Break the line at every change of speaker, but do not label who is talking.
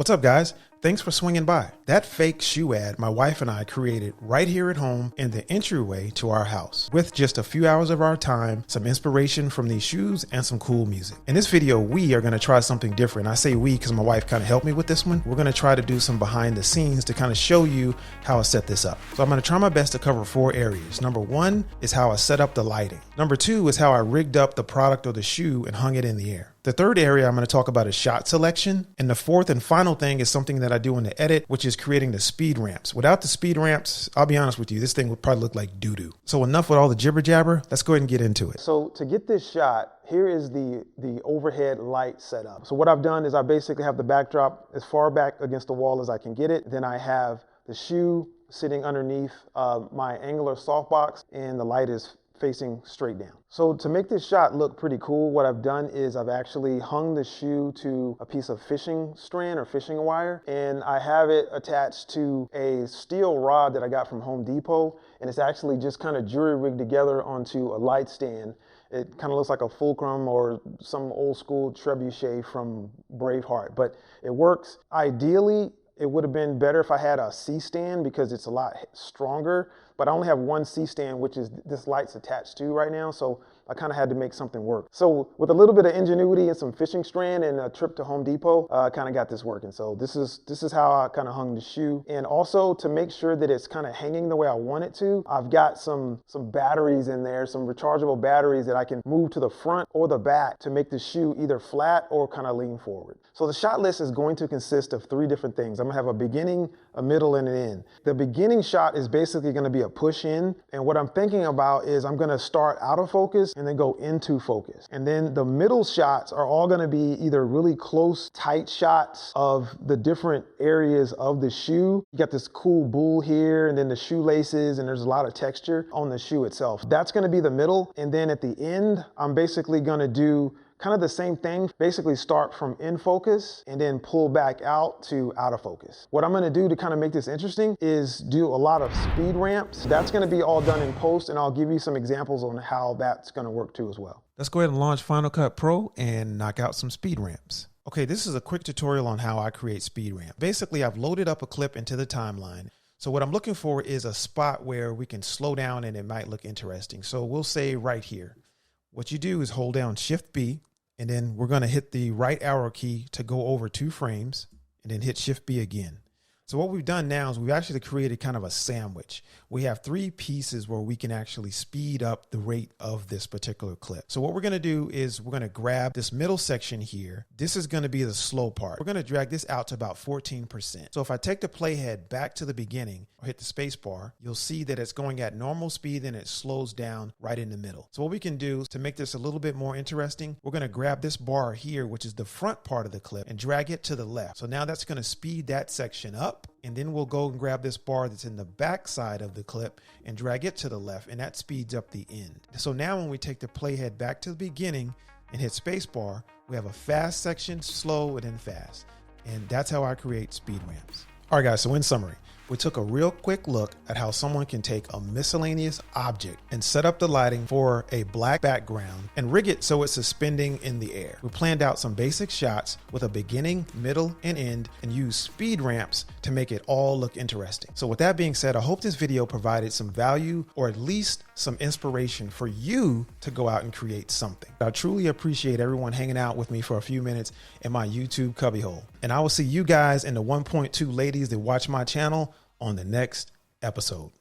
What's up, guys? Thanks for swinging by. That fake shoe ad my wife and I created right here at home in the entryway to our house, with just a few hours of our time, some inspiration from these shoes, and some cool music. In this video, we are going to try something different. I say we because my wife kind of helped me with this one. We're going to try to do some behind the scenes to kind of show you how I set this up. So I'm going to try my best to cover 4 areas. Number 1 is how I set up the lighting. Number 2 is how I rigged up the product or the shoe and hung it in the air. The third area I'm going to talk about is shot selection. And the fourth and final thing is something that I do in the edit, which is creating the speed ramps. Without the speed ramps, I'll be honest with you, this thing would probably look like doo-doo. So enough with all the jibber jabber. Let's go ahead and get into it. So to get this shot, here is the overhead light setup. So what I've done is I basically have the backdrop as far back against the wall as I can get it. Then I have the shoe sitting underneath my angular softbox, and the light is facing straight down. So to make this shot look pretty cool, what I've done is I've actually hung the shoe to a piece of fishing strand or fishing wire, and I have it attached to a steel rod that I got from Home Depot, and it's actually just kind of jury rigged together onto a light stand. It kind of looks like a fulcrum or some old school trebuchet from Braveheart, but it works. Ideally, it would have been better if I had a C-stand because it's a lot stronger, but I only have one C-stand, which is this light's attached to right now, so I kind of had to make something work. So with a little bit of ingenuity and some fishing strand and a trip to Home Depot, I kind of got this working. So this is how I kind of hung the shoe. And also to make sure that it's kind of hanging the way I want it to, I've got some batteries in there, some rechargeable batteries that I can move to the front or the back to make the shoe either flat or kind of lean forward. So the shot list is going to consist of 3 different things. I'm gonna have a beginning, a middle, and an end. The beginning shot is basically gonna be a push in. And what I'm thinking about is I'm gonna start out of focus and then go into focus. And then the middle shots are all gonna be either really close, tight shots of the different areas of the shoe. You got this cool bull here, and then the shoelaces, and there's a lot of texture on the shoe itself. That's gonna be the middle. And then at the end, I'm basically gonna do kind of the same thing, basically start from in focus and then pull back out to out of focus. What I'm gonna do to kind of make this interesting is do a lot of speed ramps. That's gonna be all done in post, and I'll give you some examples on how that's gonna work too as well. Let's go ahead and launch Final Cut Pro and knock out some speed ramps. Okay, this is a quick tutorial on how I create speed ramp. Basically, I've loaded up a clip into the timeline. So what I'm looking for is a spot where we can slow down and it might look interesting. So we'll say right here. What you do is hold down Shift B, and then we're going to hit the right arrow key to go over 2 frames, and then hit Shift B again. So what we've done now is we've actually created kind of a sandwich. We have 3 pieces where we can actually speed up the rate of this particular clip. So what we're going to do is we're going to grab this middle section here. This is going to be the slow part. We're going to drag this out to about 14%. So if I take the playhead back to the beginning or hit the space bar, you'll see that it's going at normal speed and it slows down right in the middle. So what we can do to make this a little bit more interesting, we're going to grab this bar here, which is the front part of the clip, and drag it to the left. So now that's going to speed that section up. And then we'll go and grab this bar that's in the back side of the clip and drag it to the left, and that speeds up the end. So now when we take the playhead back to the beginning and hit space bar, we have a fast section, slow, and then fast. And that's how I create speed ramps. All right, guys, so in summary, we took a real quick look at how someone can take a miscellaneous object and set up the lighting for a black background and rig it so it's suspending in the air. We planned out some basic shots with a beginning, middle, and end, and used speed ramps to make it all look interesting. So with that being said, I hope this video provided some value or at least some inspiration for you to go out and create something. I truly appreciate everyone hanging out with me for a few minutes in my YouTube cubbyhole. And I will see you guys and the 1.2 ladies that watch my channel on the next episode.